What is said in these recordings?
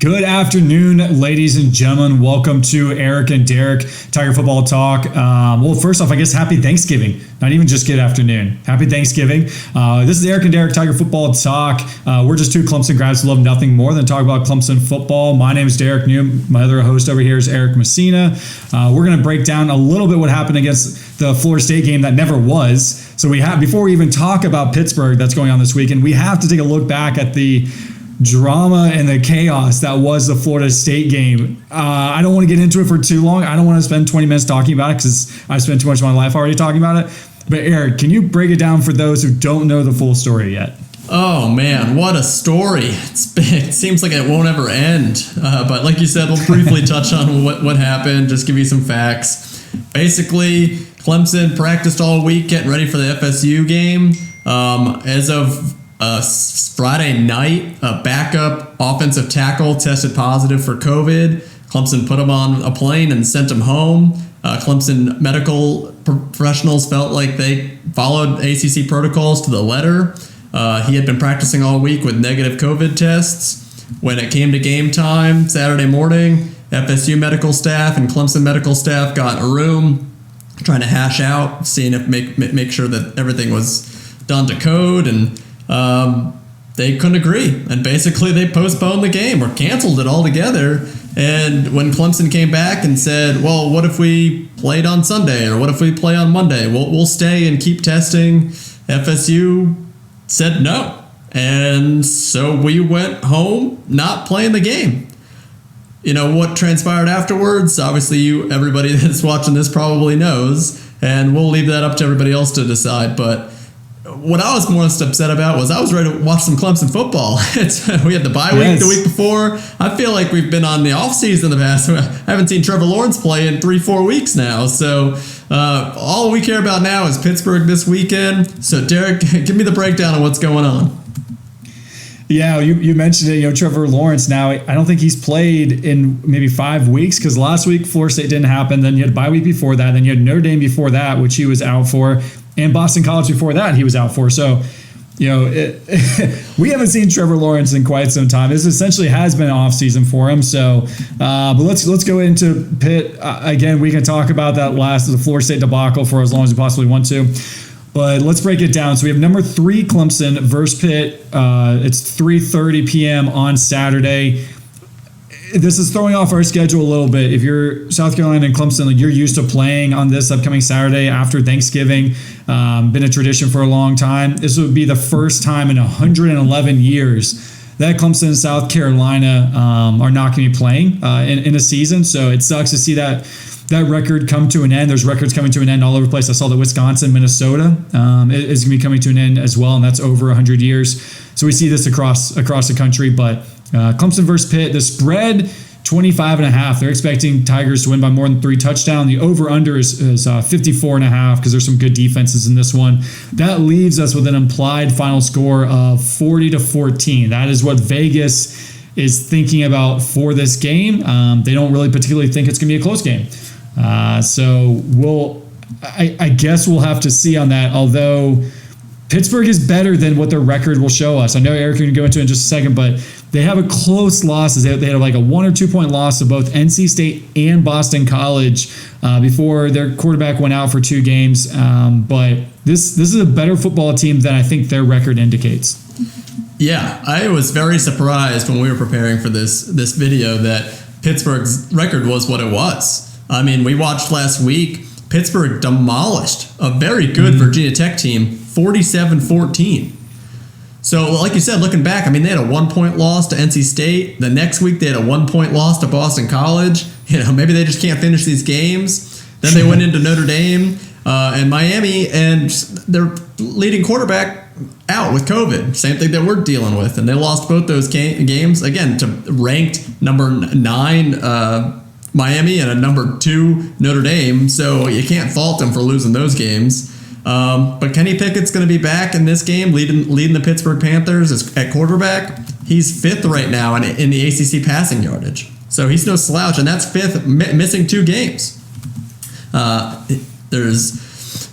Good afternoon, ladies and gentlemen. Welcome to Erik and Derek Tiger Football Talk. Well, first off, I guess happy Thanksgiving. Not even just good afternoon. Happy Thanksgiving. This is Erik and Derek Tiger Football Talk. We're just two Clemson grads who love nothing more than talk about Clemson football. My name is Derek New. My other host over here is Eric Messina. We're going to break down a little bit what happened against the Florida State game that never was. So before we even talk about Pittsburgh that's going on this weekend, we have to take a look back at the drama and the chaos that was the Florida State game. I don't want to get into it for too long. I don't want to spend 20 minutes talking about it because I've spent too much of my life already talking about it. But Eric, can you break it down for those who don't know the full story yet? Oh man, what a story. It seems like it won't ever end. But like you said, we'll briefly touch on what happened, just give you some facts. Basically, Clemson practiced all week getting ready for the FSU game. As of Friday night, a backup offensive tackle tested positive for COVID. Clemson put him on a plane and sent him home. Clemson medical professionals felt like they followed ACC protocols to the letter. He had been practicing all week with negative COVID tests. When it came to game time, Saturday morning, FSU medical staff and Clemson medical staff got in a room trying to hash out, seeing if make sure that everything was done to code, and they couldn't agree, and basically they postponed the game or canceled it altogether. And when Clemson came back and said, well, what if we played on Sunday, or what if we play on Monday? We'll stay and keep testing. FSU said no. And so we went home not playing the game. You know what transpired afterwards? Obviously, everybody that's watching this probably knows, and we'll leave that up to everybody else to decide. But what I was most upset about was I was ready to watch some Clemson football. We had the bye week the week before. I feel like we've been on the off season the past. I haven't seen Trevor Lawrence play in 3-4 weeks now. So all we care about now is Pittsburgh this weekend. So Derek, give me the breakdown of what's going on. Yeah, you mentioned it. Trevor Lawrence. Now, I don't think he's played in maybe 5 weeks because last week Florida State didn't happen. Then you had bye week before that. Then you had Notre Dame before that, which he was out for. And Boston College before that, he was out for. So, we haven't seen Trevor Lawrence in quite some time. This essentially has been an off season for him. So, but let's go into Pitt again. We can talk about the Florida State debacle for as long as we possibly want to. But let's break it down. So we have number 3 Clemson Verse Pit. It's 3:30 p.m. on Saturday. This is throwing off our schedule a little bit. If you're South Carolina and Clemson, you're used to playing on this upcoming Saturday after Thanksgiving. Been a tradition for a long time. This would be the first time in 111 years that Clemson and South Carolina are not going to be playing in a season. So it sucks to see that record come to an end. There's records coming to an end all over the place. I saw that Wisconsin, Minnesota is going to be coming to an end as well, and that's over 100 years. So we see this across the country. But Clemson versus Pitt, the spread 25.5. They're expecting Tigers to win by more than 3 touchdowns. The over/under is 54.5 because there's some good defenses in this one. That leaves us with an implied final score of 40-14. That is what Vegas is thinking about for this game. They don't really particularly think it's going to be a close game. So I guess we'll have to see on that, although Pittsburgh is better than what their record will show us. I know Eric can go into it in just a second, but they have a close losses. They had like a 1 or 2 point loss to both NC State and Boston College before their quarterback went out for 2 games. But this is a better football team than I think their record indicates. Yeah, I was very surprised when we were preparing for this video that Pittsburgh's record was what it was. I mean, we watched last week, Pittsburgh demolished a very good Virginia Tech team, 47-14. So, like you said, looking back, I mean, they had a 1 point loss to NC State. The next week, they had a 1 point loss to Boston College. Maybe they just can't finish these games. Then they went into Notre Dame and Miami, and their leading quarterback out with COVID. Same thing that we're dealing with. And they lost both those games, again, to ranked number 9 Miami and a number 2 Notre Dame. So you can't fault them for losing those games. But Kenny Pickett's going to be back in this game, leading the Pittsburgh Panthers at quarterback. He's 5th right now in the ACC passing yardage. So he's no slouch, and that's 5th, missing 2 games. There's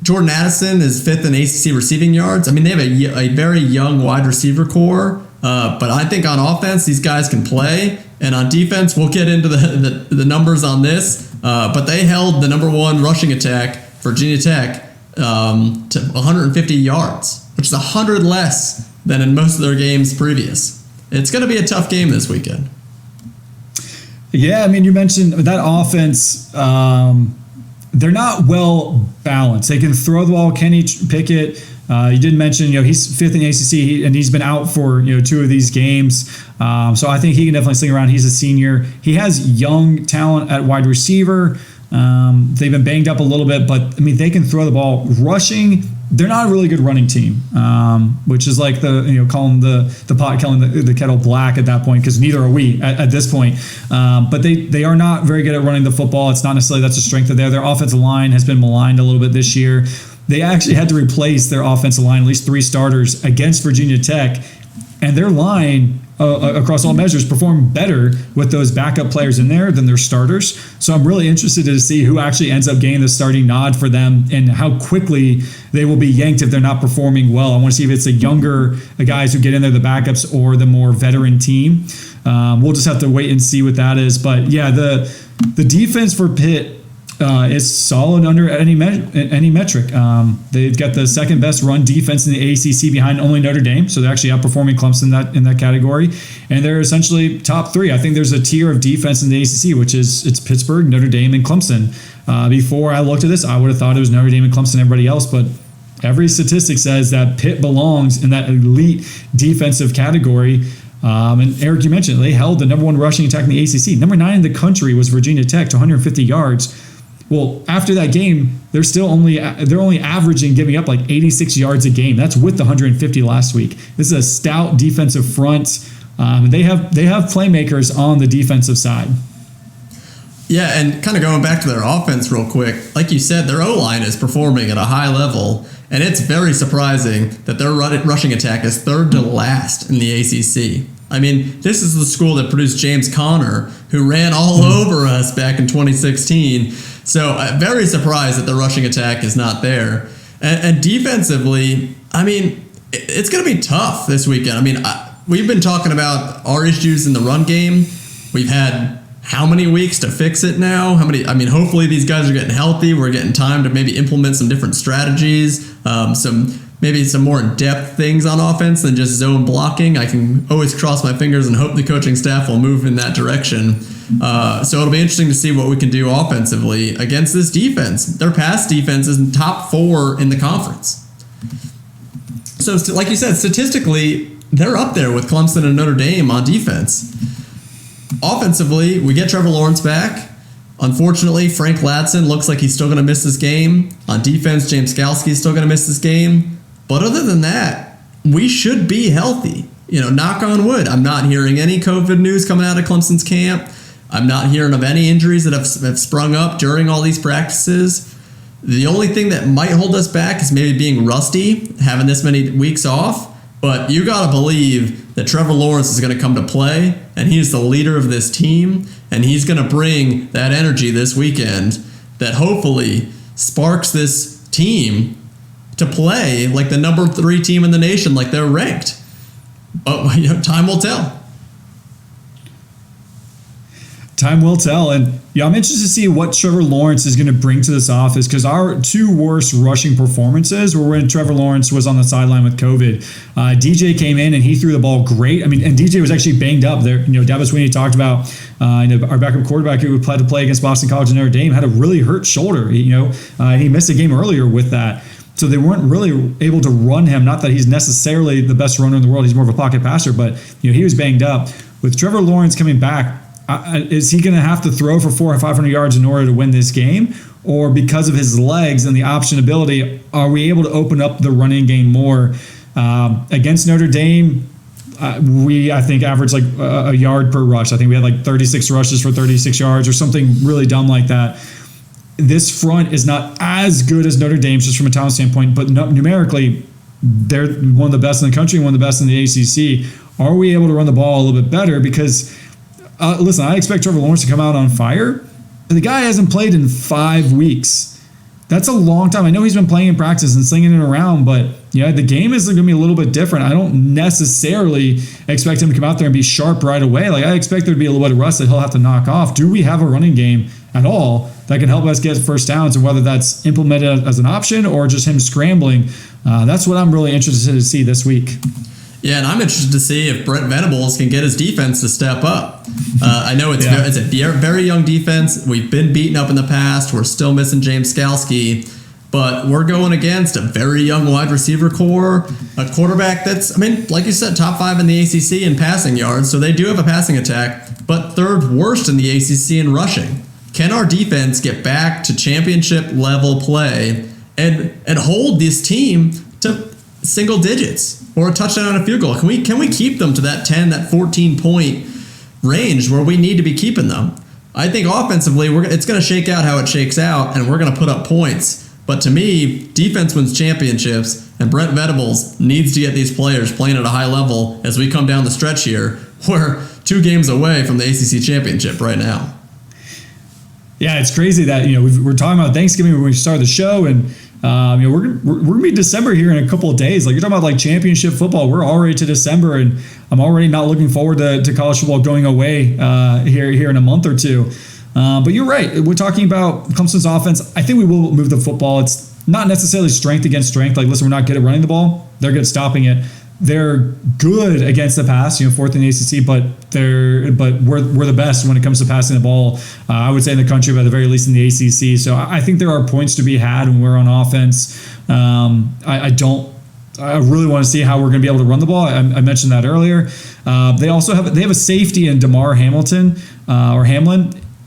Jordan Addison is 5th in ACC receiving yards. I mean, they have a very young wide receiver core, but I think on offense, these guys can play. And on defense, we'll get into the numbers on this, but they held the number 1 rushing attack, Virginia Tech, to 150 yards, which is 100 less than in most of their games previous. It's going to be a tough game this weekend. Yeah, I mean, you mentioned that offense. They're not well balanced. They can throw the ball. Kenny Pickett, you did mention, he's 5th in the ACC, and he's been out for 2 of these games. So I think he can definitely sling around. He's a senior. He has young talent at wide receiver. They've been banged up a little bit, but I mean, they can throw the ball. Rushing, they're not a really good running team, which is like calling the pot killing the kettle black at that point, because neither are we at this point. But they are not very good at running the football. It's not necessarily that's a strength of theirs. Their offensive line has been maligned a little bit this year. They actually had to replace their offensive line, at least 3 starters, against Virginia Tech, and their line across all measures performed better with those backup players in there than their starters. So I'm really interested to see who actually ends up getting the starting nod for them and how quickly they will be yanked if they're not performing well. I want to see if it's the younger guys who get in there, the backups, or the more veteran team. We'll just have to wait and see what that is. But yeah, the defense for Pitt is solid under any metric. They've got the second best run defense in the ACC behind only Notre Dame, so they're actually outperforming Clemson in that category, and they're essentially top 3. I think there's a tier of defense in the ACC, which is it's Pittsburgh, Notre Dame, and Clemson. Before I looked at this, I would have thought it was Notre Dame and Clemson and everybody else, but every statistic says that Pitt belongs in that elite defensive category. And Eric, you mentioned they held the number 1 rushing attack in the ACC. Number 9 in the country was Virginia Tech to 150 yards. Well, after that game, they're only averaging giving up like 86 yards a game. That's with the 150 last week. This is a stout defensive front. They have playmakers on the defensive side. Yeah, and kind of going back to their offense real quick, like you said, their O-line is performing at a high level, and it's very surprising that their rushing attack is 3rd to last in the ACC. I mean, this is the school that produced James Conner, who ran all over us back in 2016. So I'm very surprised that the rushing attack is not there. And defensively, I mean, it's going to be tough this weekend. I mean, we've been talking about our issues in the run game. We've had how many weeks to fix it now? Hopefully these guys are getting healthy. We're getting time to maybe implement some different strategies, some more in-depth things on offense than just zone blocking. I can always cross my fingers and hope the coaching staff will move in that direction. So it'll be interesting to see what we can do offensively against this defense. Their pass defense is in top 4 in the conference. So like you said, statistically, they're up there with Clemson and Notre Dame on defense. Offensively, we get Trevor Lawrence back. Unfortunately, Frank Ladson looks like he's still going to miss this game. On defense, James Skalski is still going to miss this game. But other than that, we should be healthy. Knock on wood. I'm not hearing any COVID news coming out of Clemson's camp. I'm not hearing of any injuries that have sprung up during all these practices. The only thing that might hold us back is maybe being rusty, having this many weeks off. But you got to believe that Trevor Lawrence is going to come to play, and he's the leader of this team, and he's going to bring that energy this weekend that hopefully sparks this team to play like the number 3 team in the nation, like they're ranked. But time will tell. Time will tell. And I'm interested to see what Trevor Lawrence is going to bring to this office, because our 2 worst rushing performances were when Trevor Lawrence was on the sideline with COVID. DJ came in and he threw the ball great. I mean, and DJ was actually banged up there. Davis Sweeney talked about our backup quarterback who had to play against Boston College and Notre Dame had a really hurt shoulder. He missed a game earlier with that. So they weren't really able to run him. Not that he's necessarily the best runner in the world. He's more of a pocket passer, but he was banged up. With Trevor Lawrence coming back, is he going to have to throw for 400 or 500 yards in order to win this game? Or because of his legs and the option ability, are we able to open up the running game more? Against Notre Dame, I think, averaged like a yard per rush. I think we had like 36 rushes for 36 yards or something really dumb like that. This front is not as good as Notre Dame's just from a talent standpoint, but numerically, they're one of the best in the country and one of the best in the ACC. Are we able to run the ball a little bit better? Because, listen, I expect Trevor Lawrence to come out on fire. The guy hasn't played in 5 weeks. That's a long time. I know he's been playing in practice and slinging it around, but the game is going to be a little bit different. I don't necessarily expect him to come out there and be sharp right away. Like, I expect there to be a little bit of rust that he'll have to knock off. Do we have a running game at all that can help us get first downs, and whether that's implemented as an option or just him scrambling? That's what I'm really interested to see this week. Yeah, and I'm interested to see if Brent Venables can get his defense to step up. I know it's a very young defense. We've been beaten up in the past. We're still missing James Skalski, but we're going against a very young wide receiver core, a quarterback that's, like you said, top 5 in the ACC in passing yards, so they do have a passing attack, but 3rd worst in the ACC in rushing. Can our defense get back to championship level play and hold this team to single digits or a touchdown and a field goal? Can we keep them to that 10, that 14-point range where we need to be keeping them? I think offensively, it's going to shake out how it shakes out, and we're going to put up points. But to me, defense wins championships, and Brent Venables needs to get these players playing at a high level as we come down the stretch here. We're 2 games away from the ACC championship right now. Yeah, it's crazy that we're talking about Thanksgiving when we started the show, and we're gonna be December here in a couple of days. Like, you're talking about like championship football. We're already to December, and I'm already not looking forward to college football going away here in a month or two. But you're right. We're talking about Clemson's offense. I think we will move the football. It's not necessarily strength against strength. Like, listen, we're not good at running the ball. They're good at stopping it. They're good against the pass, 4th in the ACC, but we're the best when it comes to passing the ball. I would say in the country, but at the very least in the ACC. So I think there are points to be had when we're on offense. I really want to see how we're going to be able to run the ball. I mentioned that earlier. They have a safety in Damar Hamlin.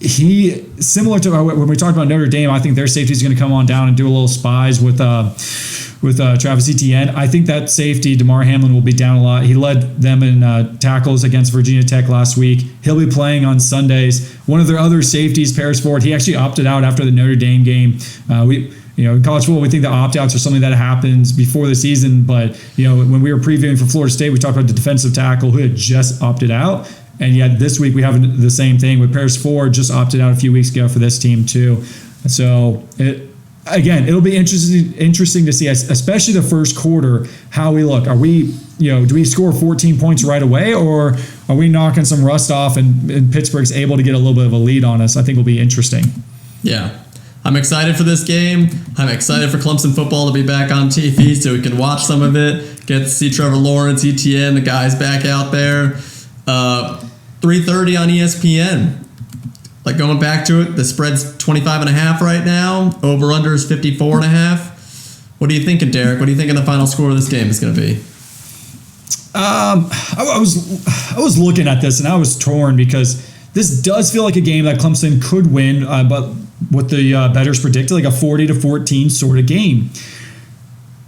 He, similar to when we talked about Notre Dame, I think their safety is going to come on down and do a little spies with Travis Etienne. I think that safety, Damar Hamlin, will be down a lot. He led them in tackles against Virginia Tech last week. He'll be playing on Sundays. One of their other safeties, Paris Ford, he actually opted out after the Notre Dame game. In college football, we think the opt-outs are something that happens before the season, but when we were previewing for Florida State, we talked about the defensive tackle who had just opted out. And yet this week we have the same thing with Paris Ford, just opted out a few weeks ago for this team too. So it'll be interesting to see, especially the first quarter, how we look. Are we, do we score 14 points right away, or are we knocking some rust off and Pittsburgh's able to get a little bit of a lead on us? I think will be interesting. Yeah. I'm excited for this game. I'm excited for Clemson football to be back on TV so we can watch some of it, get to see Trevor Lawrence, Etienne, the guys back out there. 3:30 on ESPN. Like, going back to it, the spread's 25.5 right now. Over-under is 54.5. What are you thinking, Derek? What do you think the final score of this game is going to be? I was looking at this and I was torn, because this does feel like a game that Clemson could win, but what the bettors predicted, like a 40-14 sort of game.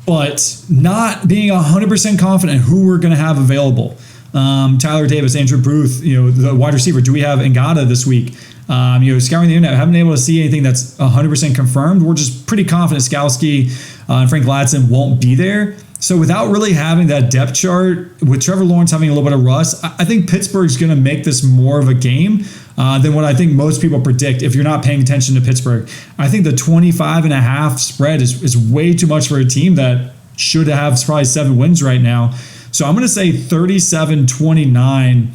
But not being 100% confident who we're going to have available. Tyler Davis, Andrew Booth, the wide receiver. Do we have Ngata this week? Scouring the internet, haven't been able to see anything that's 100% confirmed. We're just pretty confident Skalski and Frank Ladson won't be there. So without really having that depth chart, with Trevor Lawrence having a little bit of rust, I think Pittsburgh's going to make this more of a game than what I think most people predict if you're not paying attention to Pittsburgh. I think the 25.5 spread is way too much for a team that should have probably 7 wins right now. So I'm going to say 37-29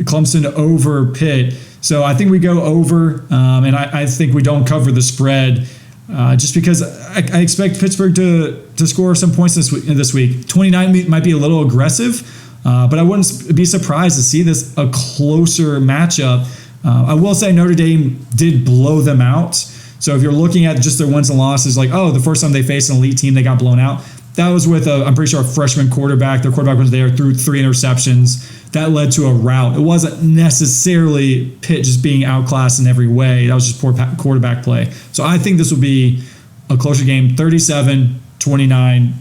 Clemson over Pitt. So I think we go over, and I think we don't cover the spread just because I expect Pittsburgh to score some points this week. 29 might be a little aggressive, but I wouldn't be surprised to see this a closer matchup. I will say Notre Dame did blow them out. So if you're looking at just their wins and losses, like, the first time they faced an elite team, they got blown out. That was with I'm pretty sure a freshman quarterback. Their quarterback was there, threw 3 interceptions. That led to a rout. It wasn't necessarily Pitt just being outclassed in every way. That was just poor quarterback play. So I think this will be a closer game, 37-29.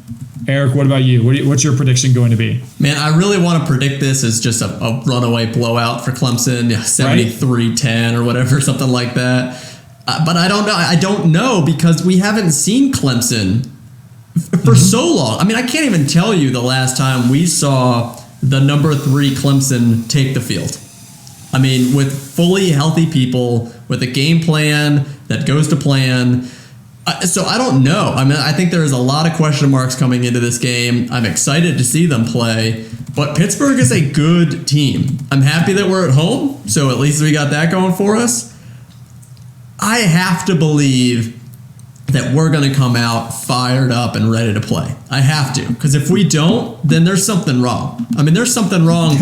Eric, what about you? What's your prediction going to be? Man, I really want to predict this as just a runaway blowout for Clemson, 73-10 or whatever, something like that. But I don't know. I don't know, because we haven't seen Clemson for so long. I mean, I can't even tell you the last time we saw the number 3 Clemson take the field. I mean, with fully healthy people, with a game plan that goes to plan, So I don't know. I mean, I think there's a lot of question marks coming into this game. I'm excited to see them play, but Pittsburgh is a good team. I'm happy that we're at home, so at least we got that going for us. I have to believe that we're going to come out fired up and ready to play. I have to, because if we don't, then there's something wrong. I mean, there's something wrong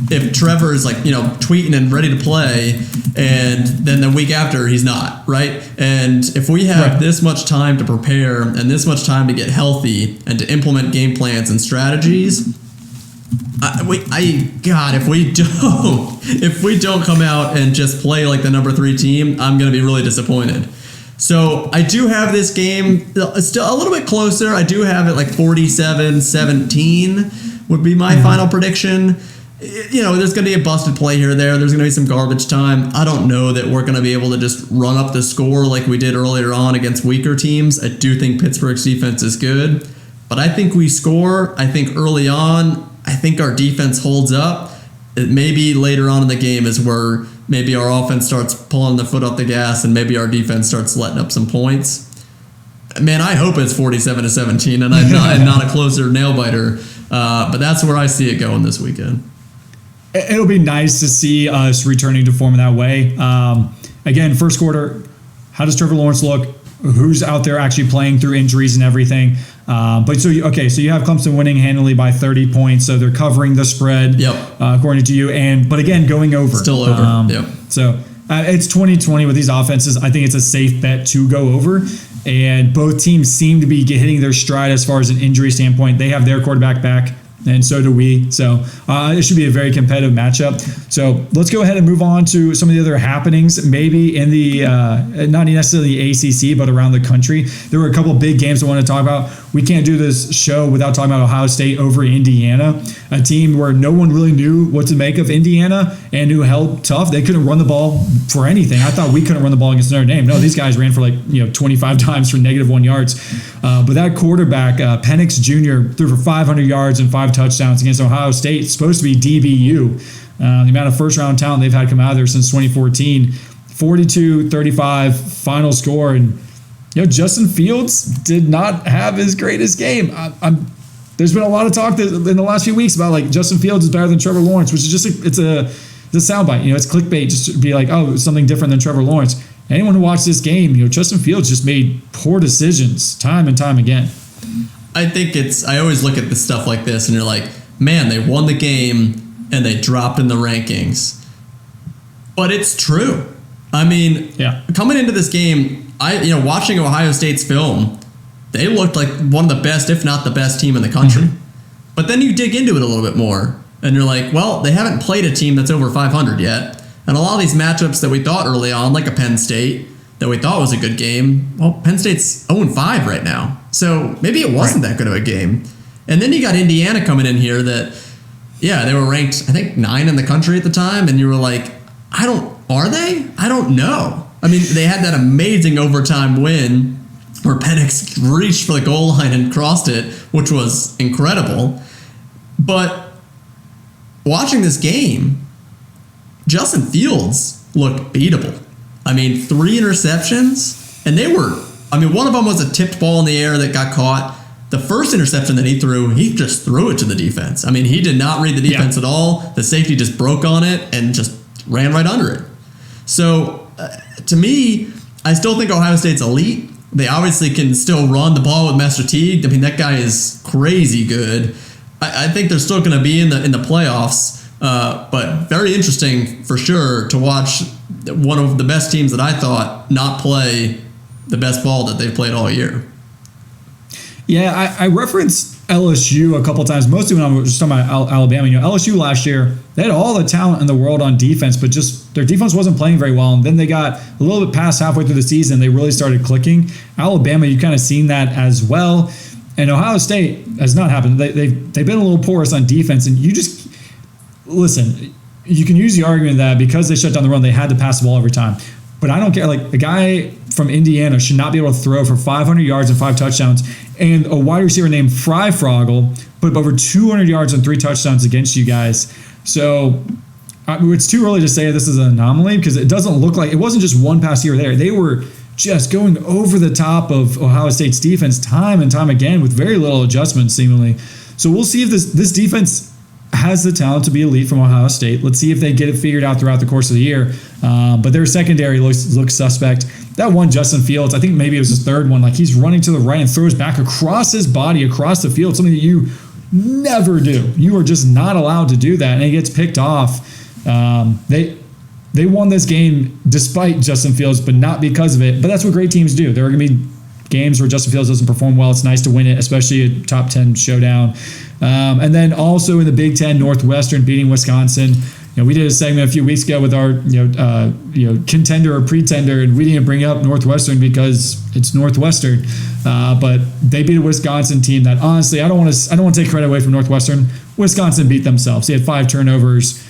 if Trevor is tweeting and ready to play, and then the week after he's not, right? And if we have this much time to prepare and this much time to get healthy and to implement game plans and strategies, if we don't come out and just play like the number 3 team, I'm going to be really disappointed. So I do have this game still a little bit closer. I do have it like 47-17 would be my final prediction. There's going to be a busted play here or there. There's going to be some garbage time. I don't know that we're going to be able to just run up the score like we did earlier on against weaker teams. I do think Pittsburgh's defense is good, but I think we score. I think early on, I think our defense holds up. Maybe later on in the game is where maybe our offense starts pulling the foot off the gas and maybe our defense starts letting up some points. Man, I hope it's 47-17 and I'm not a closer nail biter, but that's where I see it going this weekend. It'll be nice to see us returning to form in that way. Again, first quarter, how does Trevor Lawrence look? Who's out there actually playing through injuries and everything? So you have Clemson winning handily by 30 points, so they're covering the spread, according to you. But again, going over. Still over. So it's 2020 with these offenses. I think it's a safe bet to go over. And both teams seem to be hitting their stride as far as an injury standpoint. They have their quarterback back, and so do we. So it should be a very competitive matchup. So let's go ahead and move on to some of the other happenings, maybe in the not necessarily the ACC, but around the country. There were a couple of big games I want to talk about. We can't do this show without talking about Ohio State over Indiana, a team where no one really knew what to make of Indiana and who held tough. They couldn't run the ball for anything. I thought we couldn't run the ball against Notre Dame. No, these guys ran for 25 times for -1 yards. But that quarterback, Penix Jr., threw for 500 yards and 5 touchdowns against Ohio State. It's supposed to be DBU. The amount of first-round talent they've had come out of there since 2014. 42-35 final score. And Justin Fields did not have his greatest game. There's been a lot of talk in the last few weeks about Justin Fields is better than Trevor Lawrence, which is just it's a soundbite. It's clickbait just to be like, oh, it's something different than Trevor Lawrence. Anyone who watched this game, Justin Fields just made poor decisions time and time again. I think I always look at the stuff like this and you're like, man, they won the game and they dropped in the rankings. But it's true. I mean, coming into this game, watching Ohio State's film, they looked like one of the best, if not the best team in the country. Mm-hmm. But then you dig into it a little bit more and you're like, well, they haven't played a team that's over 500 yet. And a lot of these matchups that we thought early on, like a Penn State, that we thought was a good game, well, Penn State's 0-5 right now. So maybe it wasn't that good of a game. And then you got Indiana coming in here that, they were ranked, I think, 9 in the country at the time. And you were like, are they? I don't know. I mean, they had that amazing overtime win where Penix reached for the goal line and crossed it, which was incredible. But watching this game, Justin Fields looked beatable. I mean, 3 interceptions, and one of them was a tipped ball in the air that got caught. The first interception that he just threw it to the defense. I mean, he did not read the defense at all. The safety just broke on it and just ran right under it. So, to me, I still think Ohio State's elite. They obviously can still run the ball with Master Teague. I mean, that guy is crazy good. I think they're still going to be in the playoffs. But very interesting for sure to watch one of the best teams that I thought not play the best ball that they've played all year. Yeah, I referenced LSU a couple times, mostly when I was just talking about Alabama. LSU last year, they had all the talent in the world on defense, but just their defense wasn't playing very well. And then they got a little bit past halfway through the season, they really started clicking. Alabama, you kind of seen that as well. And Ohio State has not happened. They've been a little porous on defense, and you just listen. You can use the argument that because they shut down the run, they had to pass the ball every time. But I don't care. The guy from Indiana should not be able to throw for 500 yards and 5 touchdowns. And a wide receiver named Fry Froggle put up over 200 yards and 3 touchdowns against you guys. So it's too early to say this is an anomaly because it doesn't look like it wasn't just one pass here or there. They were just going over the top of Ohio State's defense time and time again with very little adjustment seemingly. So we'll see if this defense has the talent to be elite from Ohio State. Let's see if they get it figured out throughout the course of the year. But their secondary looks suspect. That one, Justin Fields, I think maybe it was his third one. Like, he's running to the right and throws back across his body, across the field, something that you never do. You are just not allowed to do that, and it gets picked off. They won this game despite Justin Fields, but not because of it. But that's what great teams do. There are going to be games where Justin Fields doesn't perform well. It's nice to win it, especially a top 10 showdown. And then also in the Big Ten, Northwestern beating Wisconsin. We did a segment a few weeks ago with our contender or pretender, and we didn't bring up Northwestern because it's Northwestern. But they beat a Wisconsin team that, honestly, I don't want to take credit away from Northwestern. Wisconsin beat themselves. They had 5 turnovers.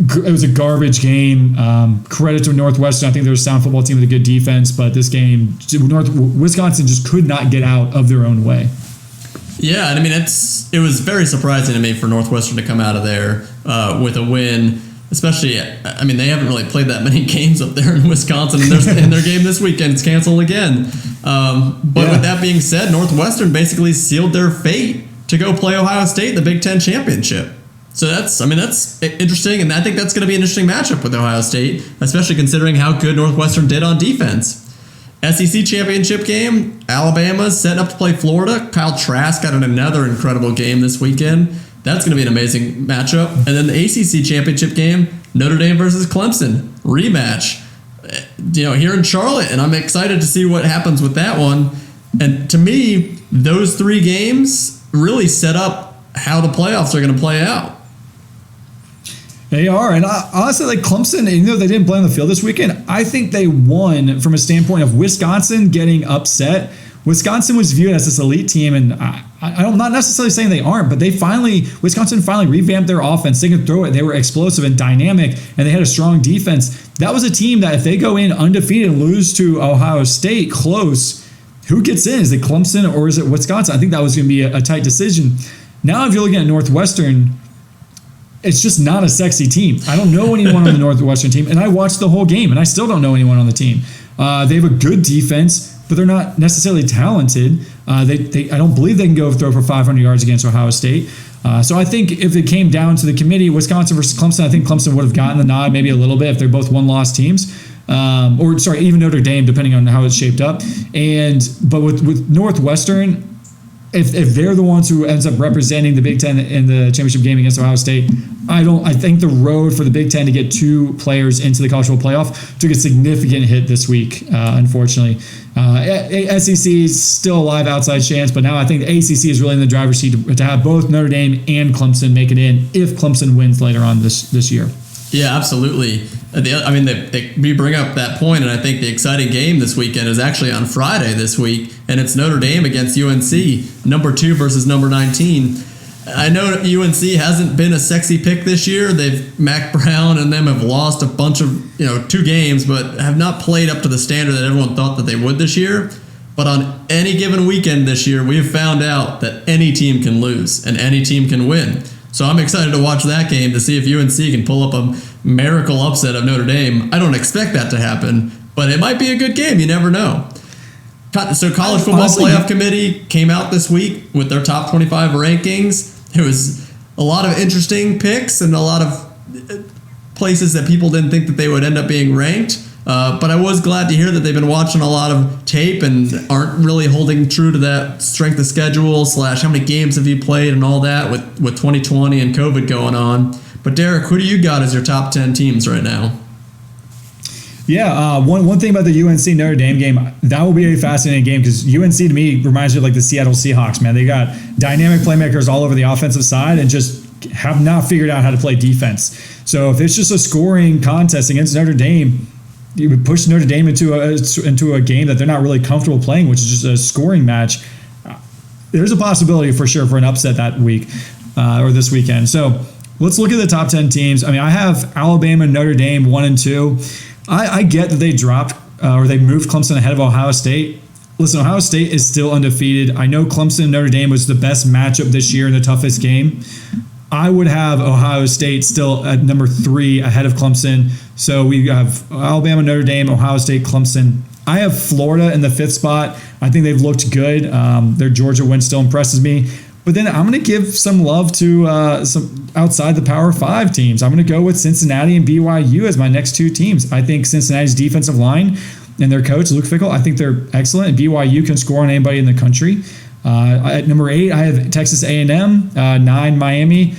It was a garbage game. Credit to Northwestern. I think they're a sound football team with a good defense, but this game, Wisconsin just could not get out of their own way. Yeah, and I mean, it was very surprising to me for Northwestern to come out of there with a win, especially, I mean, they haven't really played that many games up there in Wisconsin, and their game this weekend's canceled again. With that being said, Northwestern basically sealed their fate to go play Ohio State in the Big Ten championship. So that's interesting, and I think that's going to be an interesting matchup with Ohio State, especially considering how good Northwestern did on defense. SEC championship game, Alabama's setting up to play Florida. Kyle Trask got another incredible game this weekend. That's going to be an amazing matchup. And then the ACC championship game, Notre Dame versus Clemson, rematch. Here in Charlotte, and I'm excited to see what happens with that one. And to me, those 3 games really set up how the playoffs are going to play out. They are, and honestly, like Clemson, even though they didn't play on the field this weekend, I think they won from a standpoint of Wisconsin getting upset. Wisconsin was viewed as this elite team, and I'm not necessarily saying they aren't, but Wisconsin finally revamped their offense. They could throw it. They were explosive and dynamic, and they had a strong defense. That was a team that if they go in undefeated and lose to Ohio State close, who gets in? Is it Clemson or is it Wisconsin? I think that was going to be a tight decision. Now, if you're looking at Northwestern, it's just not a sexy team. I don't know anyone on the Northwestern team, and I watched the whole game, and I still don't know anyone on the team. They have a good defense, but they're not necessarily talented. I don't believe they can go throw for 500 yards against Ohio State. So I think if it came down to the committee, Wisconsin versus Clemson, I think Clemson would have gotten the nod maybe a little bit if they're both one-loss teams. Even Notre Dame, depending on how it's shaped up. But with Northwestern, if they're the ones who ends up representing the Big Ten in the championship game against Ohio State, I think the road for the Big Ten to get 2 players into the college football playoff took a significant hit this week, unfortunately. SEC is still a live outside chance, but now I think the ACC is really in the driver's seat to have both Notre Dame and Clemson make it in if Clemson wins later on this year. Yeah, absolutely. We bring up that point, and I think the exciting game this weekend is actually on Friday this week, and it's Notre Dame against UNC, number 2 versus number 19. I know UNC hasn't been a sexy pick this year. Mac Brown and them have lost a bunch of 2 games, but have not played up to the standard that everyone thought that they would this year. But on any given weekend this year, we have found out that any team can lose and any team can win. So I'm excited to watch that game to see if UNC can pull up a miracle upset of Notre Dame. I don't expect that to happen, but it might be a good game. You never know. So College Football Playoff Committee came out this week with their top 25 rankings. It was a lot of interesting picks and a lot of places that people didn't think that they would end up being ranked. But I was glad to hear that they've been watching a lot of tape and aren't really holding true to that strength of schedule / how many games have you played and all that with 2020 and COVID going on. But Derek, who do you got as your top 10 teams right now? Yeah, one thing about the UNC Notre Dame game, that will be a fascinating game because UNC to me reminds me of like the Seattle Seahawks, man. They got dynamic playmakers all over the offensive side and just have not figured out how to play defense. So if it's just a scoring contest against Notre Dame, you would push Notre Dame into a game that they're not really comfortable playing, which is just a scoring match. There's a possibility for sure for an upset that week or this weekend. So let's look at the top 10 teams. I mean, I have Alabama, Notre Dame 1 and 2. I get that they dropped or they moved Clemson ahead of Ohio State. Listen, Ohio State is still undefeated. I know Clemson and Notre Dame was the best matchup this year in the toughest game. I would have Ohio State still at number 3 ahead of Clemson. So we have Alabama, Notre Dame, Ohio State, Clemson. I have Florida in the 5th spot. I think they've looked good. Their Georgia win still impresses me. But then I'm going to give some love to some outside the Power 5 teams. I'm going to go with Cincinnati and BYU as my next 2 teams. I think Cincinnati's defensive line and their coach, Luke Fickell, I think they're excellent. And BYU can score on anybody in the country. At number 8, I have Texas A&M, 9, Miami,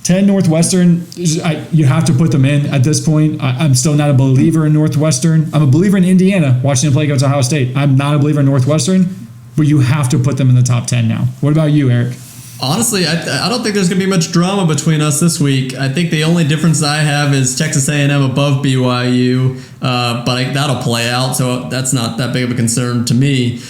10, Northwestern. You have to put them in at this point. I'm still not a believer in Northwestern. I'm a believer in Indiana, watching them play against Ohio State. I'm not a believer in Northwestern, but you have to put them in the top 10 now. What about you, Eric? Honestly, I don't think there's going to be much drama between us this week. I think the only difference I have is Texas A&M above BYU, but that'll play out, so that's not that big of a concern to me.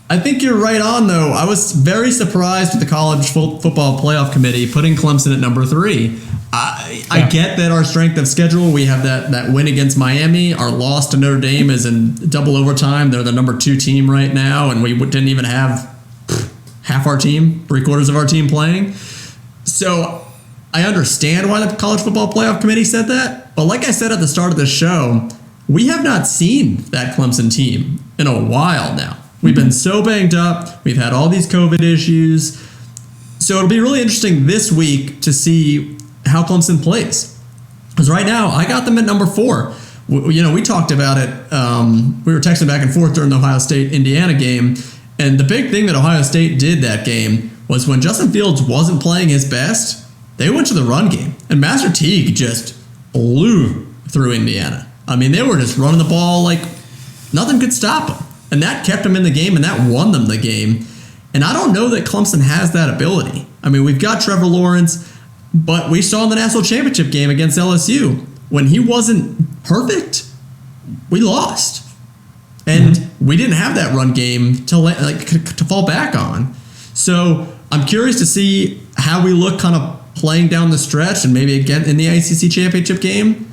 I think you're right on, though. I was very surprised with the College Football Playoff Committee putting Clemson at number 3. I get that our strength of schedule, we have that win against Miami. Our loss to Notre Dame is in double overtime. They're the number 2 team right now, and we didn't even have half our team, 3/4 of our team playing. So I understand why the College Football Playoff Committee said that. But like I said at the start of the show, we have not seen that Clemson team in a while now. We've been so banged up. We've had all these COVID issues. So it'll be really interesting this week to see how Clemson plays. Because right now, I got them at number 4. We talked about it. We were texting back and forth during the Ohio State-Indiana game. And the big thing that Ohio State did that game was when Justin Fields wasn't playing his best, they went to the run game. And Master Teague just blew through Indiana. I mean, they were just running the ball like nothing could stop them. And that kept them in the game, and that won them the game. And I don't know that Clemson has that ability. I mean, we've got Trevor Lawrence, but we saw in the national championship game against LSU, when he wasn't perfect, we lost. And we didn't have that run game to fall back on. So I'm curious to see how we look kind of playing down the stretch and maybe again in the ACC championship game.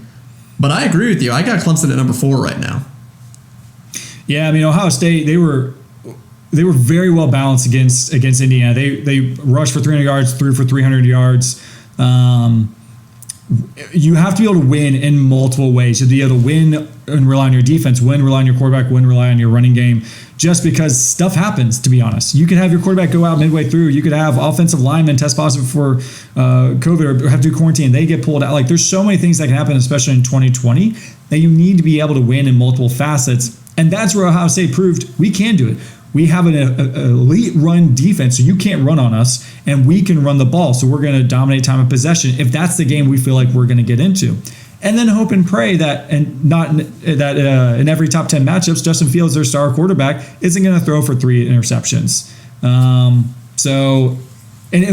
But I agree with you. I got Clemson at number 4 right now. Yeah, I mean, Ohio State, they were very well balanced against Indiana. They rushed for 300 yards, threw for 300 yards. You have to be able to win in multiple ways. You have to be able to win and rely on your defense, win, rely on your quarterback, win, rely on your running game, just because stuff happens, to be honest. You could have your quarterback go out midway through. You could have offensive linemen test positive for COVID or have to do quarantine. They get pulled out. Like, there's so many things that can happen, especially in 2020, that you need to be able to win in multiple facets. And that's where Ohio State proved we can do it. We have an elite run defense, so you can't run on us, and we can run the ball, so we're going to dominate time of possession if that's the game we feel like we're going to get into. And then hope and pray that, and not that in every top 10 matchups, Justin Fields, their star quarterback, isn't going to throw for 3 interceptions. And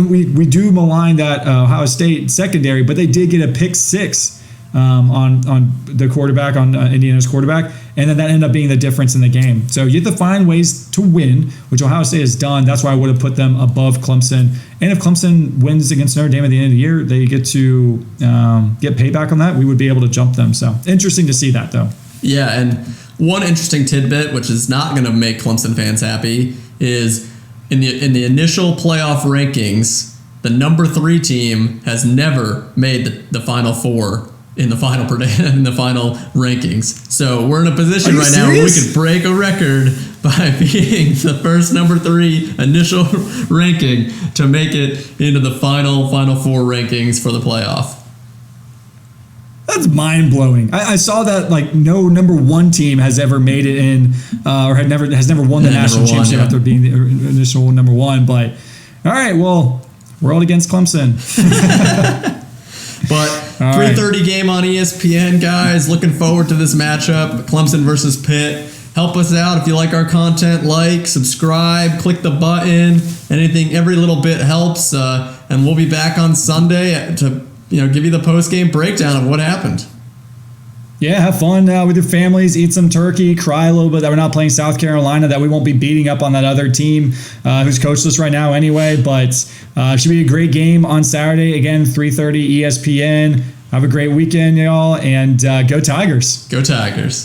we do malign that Ohio State secondary, but they did get a pick 6 on the quarterback, on Indiana's quarterback, and then that ended up being the difference in the game. So you have to find ways to win, which Ohio State has done. That's why I would have put them above Clemson. And if Clemson wins against Notre Dame at the end of the year, they get to get payback on that. We would be able to jump them. So interesting to see that, though. Yeah, and one interesting tidbit, which is not going to make Clemson fans happy, is in the initial playoff rankings, the number 3 team has never made the Final Four in the final rankings. So we're in a position right now where we could break a record by being the first number 3 initial ranking to make it into the final 4 rankings for the playoff. That's mind-blowing. I saw that no number 1 team has ever made it in or has never won the national championship after being the initial number 1. But all right, well, we're all against Clemson. But 3:30 game on ESPN, guys. Looking forward to this matchup, Clemson versus Pitt. Help us out if you like our content. Like, subscribe, click the button. Anything, every little bit helps. And we'll be back on Sunday to give you the post-game breakdown of what happened. Yeah, have fun with your families, eat some turkey, cry a little bit that we're not playing South Carolina, that we won't be beating up on that other team who's coachless right now anyway. But it should be a great game on Saturday. Again, 3:30 ESPN. Have a great weekend, y'all, and go Tigers. Go Tigers.